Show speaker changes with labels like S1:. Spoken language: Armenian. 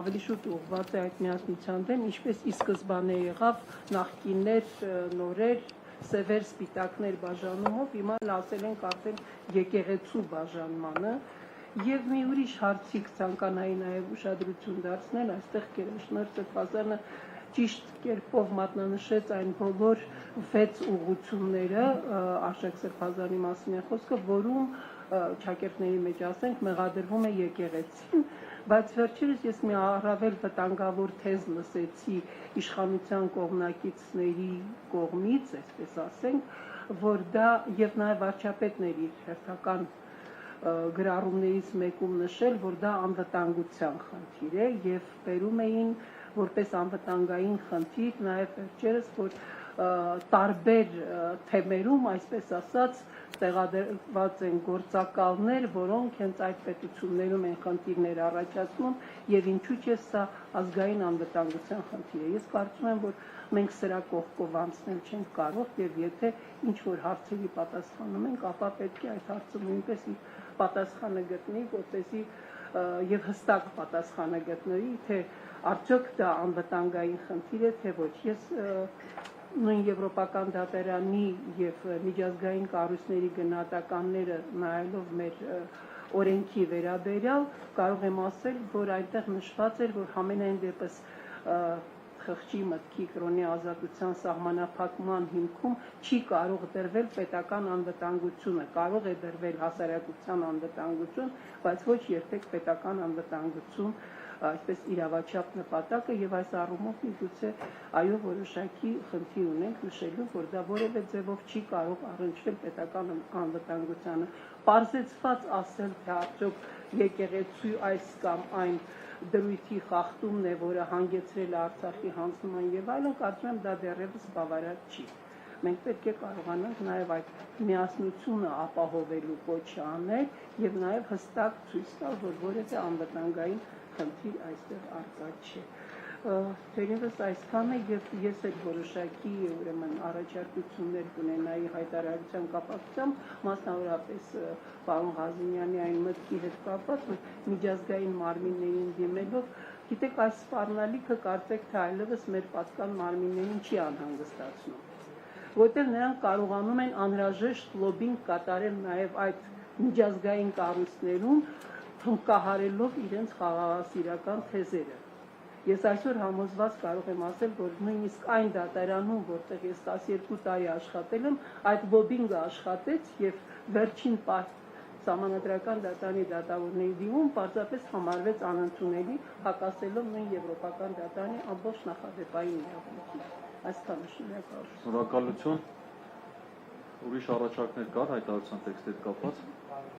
S1: Ավելի շուտ ուղղված է այդ միասնության դեմ, ինչպես ի սկզբանե եղավ նախկիններ, նորեր, սևեր, սպիտակներ բաժանումով, հիմա ասել ենք արդեն եկեղեցու բաժանմանը, եւ մի ուրիշ հարցի ցանկանայի նաեւ ուշադրություն դարձնել, այստեղ Գերեշնոր Սրբազանը ճիշտ կերպով մատնանշեց այն բոլոր 6 ուղղությունները, Արշակ Սրբազանի մասին է խոսքը, որում ճակերտների մեջ ասենք մեղադրվում է եկեղեցին, բայց վերջերս ես մի առավել վտանգավոր թեզ լսեցի իշխանության կողմնակիցների կողմից, այսպես ասենք, որ դա եւ նաեւ վարչապետների հերթական գրառումներից մեկում նշել, որ դա անվտանգության խնդիր է եւ բերում էին որպես անվտանգային խնդիր նաեւ վերջերս, որ տարբեր թեմերում, այսպես ասած, տեղադրված են գործակալներ, որոնք հենց այդ պետություններում են խնդիրներ առաջացնում եւ ինչու՞ չէ սա ազգային անվտանգության խնդիր է։ Ես կարծում եմ, որ մենք սրա կողքով անցնել չենք կարող եւ եթե ինչ որ հարցերի պատասխանում ենք, ապա պետք է այդ հարցը նույնպես պատասխանը գտնի, որպեսզի եւ հստակ պատասխանը գտնվի, թե արդյոք դա անվտանգային խնդիր է, թե ոչ։ Ես նույն Եվրոպական դատարանի եւ միջազգային կառույցների գնահատականները նայելով մեր օրենքի վերաբերյալ կարող եմ ասել, որ այնտեղ նշված էր, որ համենայն դեպս խղճի մտքի կրոնի ազատության սահմանափակման հիմքում չի կարող դրվել պետական անվտանգությունը, կարող է դրվել հասարակության անվտանգություն, բայց ոչ երբեք պետական անվտանգություն, այսպես իրավաչափ նպատակը եւ այս առումով միգուցե այո որոշակի խնդիր ունենք նշելու, որ դա որևէ ձևով չի կարող առնչվել պետական անվտանգությանը։ Պարզեցված ասել, թե արդյոք եկեղեցու այս կամ այն դրույթի խախտումն է, որը հանգեցրել է Արցախի հանձնման եւ այլն, կարծում եմ դա դեռևս բավարար չի։ Մենք պետք է կարողանանք նաեւ այդ միասնությունը ապահովելու կոչը անել եւ նաեւ հստակ ցույց տալ, որ որևէ անվտանգային խնդիր այստեղ առկա չէ։ Դերևս այսքանը եւ ես այդ որոշակի ուրեմն առաջարկություններ կունենայի հայտարարության կապակցությամբ, մասնավորապես պարոն Ղազիմյանի այն մտքի հետ կապված, որ միջազգային մարմիններին դիմելով, գիտեք, այս սպառնալիքը կարծեք թե այլևս մեր պատկան մարմիններին չի անհանգստացնում, որտեղ նրանք կարողանում են անհրաժեշտ լոբինգ կատարել նաեւ այդ միջազգային կառույցներում, թմկահարելով իրենց խաղաղասիրական թեզերը։ Ես այսօր համոզված կարող եմ ասել, որ նույնիսկ այն դատարանում, որտեղ ես 12 տարի աշխատել եմ, այդ լոբինգը աշխատեց եւ վերջին Սահմանադրական դատարանի դատավորների դիմում պարզապես համարվեց անընդունելի, հակասելով նույն Եվրոպական դատարանի ամբողջ նախադեպային իրավունքին։ Այսքանը շնորհակալ։
S2: Շնորհակալություն։ Ուրիշ առաջարկներ կար հայտարարության տեքստի հետ կապված։